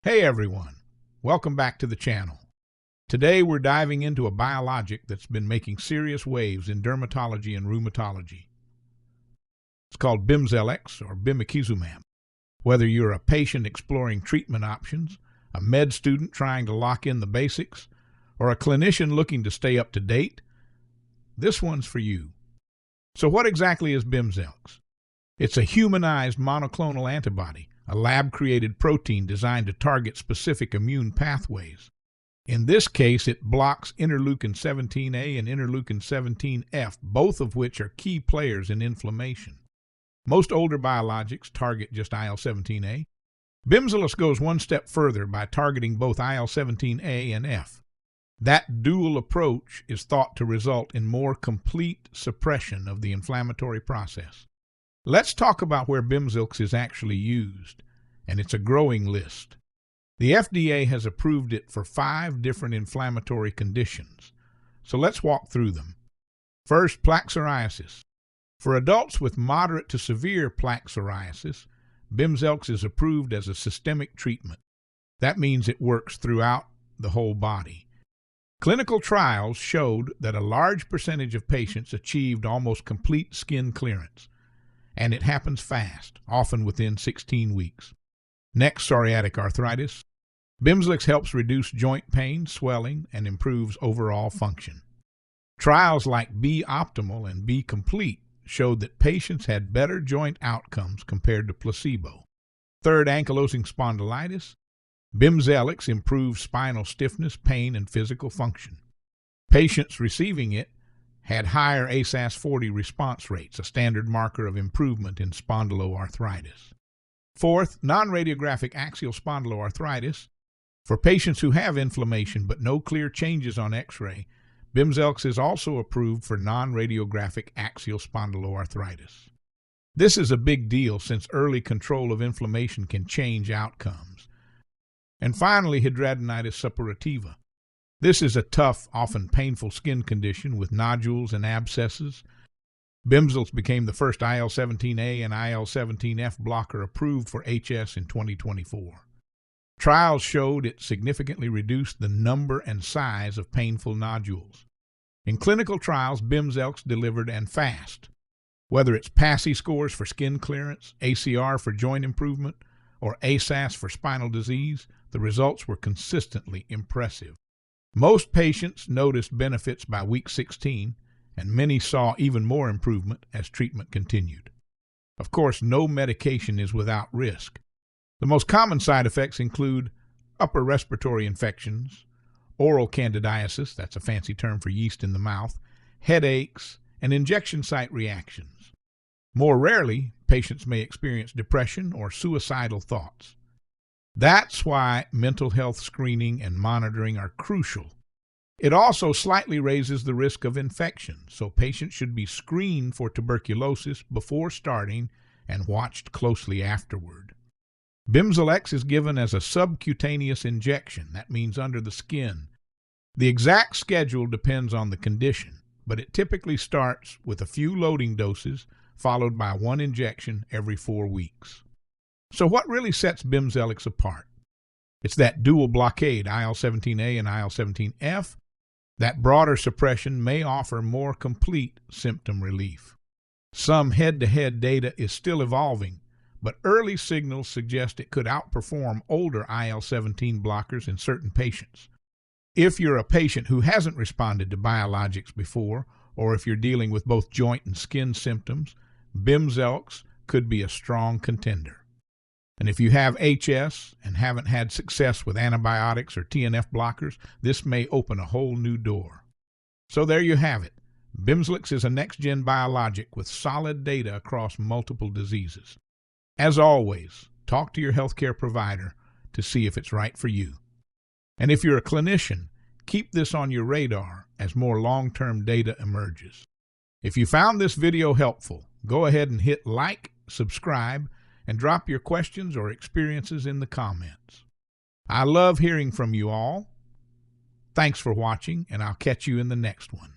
Hey everyone, welcome back to the channel. Today we're diving into a biologic that's been making serious waves in dermatology and rheumatology. It's called Bimzelx or bimekizumab. Whether you're a patient exploring treatment options, a med student trying to lock in the basics, or a clinician looking to stay up to date, this one's for you. So what exactly is Bimzelx? It's a humanized monoclonal antibody, a lab-created protein designed to target specific immune pathways. In this case, it blocks interleukin-17A and interleukin-17F, both of which are key players in inflammation. Most older biologics target just IL-17A. Bimzelx goes one step further by targeting both IL-17A and F. That dual approach is thought to result in more complete suppression of the inflammatory process. Let's talk about where Bimzelx is actually used, and it's a growing list. The FDA has approved it for 5 different inflammatory conditions, so let's walk through them. First, plaque psoriasis. For adults with moderate to severe plaque psoriasis, Bimzelx is approved as a systemic treatment. That means it works throughout the whole body. Clinical trials showed that a large percentage of patients achieved almost complete skin clearance, and it happens fast, often within 16 weeks. Next, psoriatic arthritis. Bimzelx helps reduce joint pain, swelling, and improves overall function. Trials like Be Optimal and Be Complete showed that patients had better joint outcomes compared to placebo. Third, ankylosing spondylitis. Bimzelx improves spinal stiffness, pain, and physical function. Patients receiving it had higher ASAS-40 response rates, a standard marker of improvement in spondyloarthritis. Fourth, non-radiographic axial spondyloarthritis. For patients who have inflammation but no clear changes on X-ray, Bimzelx is also approved for non-radiographic axial spondyloarthritis. This is a big deal since early control of inflammation can change outcomes. And finally, hidradenitis suppurativa. This is a tough, often painful skin condition with nodules and abscesses. Bimzelx became the first IL-17A and IL-17F blocker approved for HS in 2024. Trials showed it significantly reduced the number and size of painful nodules. In clinical trials, Bimzelx delivered and fast. Whether it's PASI scores for skin clearance, ACR for joint improvement, or ASAS for spinal disease, the results were consistently impressive. Most patients noticed benefits by week 16, and many saw even more improvement as treatment continued. Of course, no medication is without risk. The most common side effects include upper respiratory infections, oral candidiasis, that's a fancy term for yeast in the mouth, headaches, and injection site reactions. More rarely, patients may experience depression or suicidal thoughts. That's why mental health screening and monitoring are crucial. It also slightly raises the risk of infection, so patients should be screened for tuberculosis before starting and watched closely afterward. Bimzelx is given as a subcutaneous injection, that means under the skin. The exact schedule depends on the condition, but it typically starts with a few loading doses followed by 1 injection every 4 weeks. So what really sets Bimzelx apart? It's that dual blockade, IL-17A and IL-17F. That broader suppression may offer more complete symptom relief. Some head-to-head data is still evolving, but early signals suggest it could outperform older IL-17 blockers in certain patients. If you're a patient who hasn't responded to biologics before, or if you're dealing with both joint and skin symptoms, Bimzelx could be a strong contender. And if you have HS and haven't had success with antibiotics or TNF blockers, this may open a whole new door. So there you have it. Bimzelx is a next-gen biologic with solid data across multiple diseases. As always, talk to your healthcare provider to see if it's right for you. And if you're a clinician, keep this on your radar as more long-term data emerges. If you found this video helpful, go ahead and hit like, subscribe, and drop your questions or experiences in the comments. I love hearing from you all. Thanks for watching, and I'll catch you in the next one.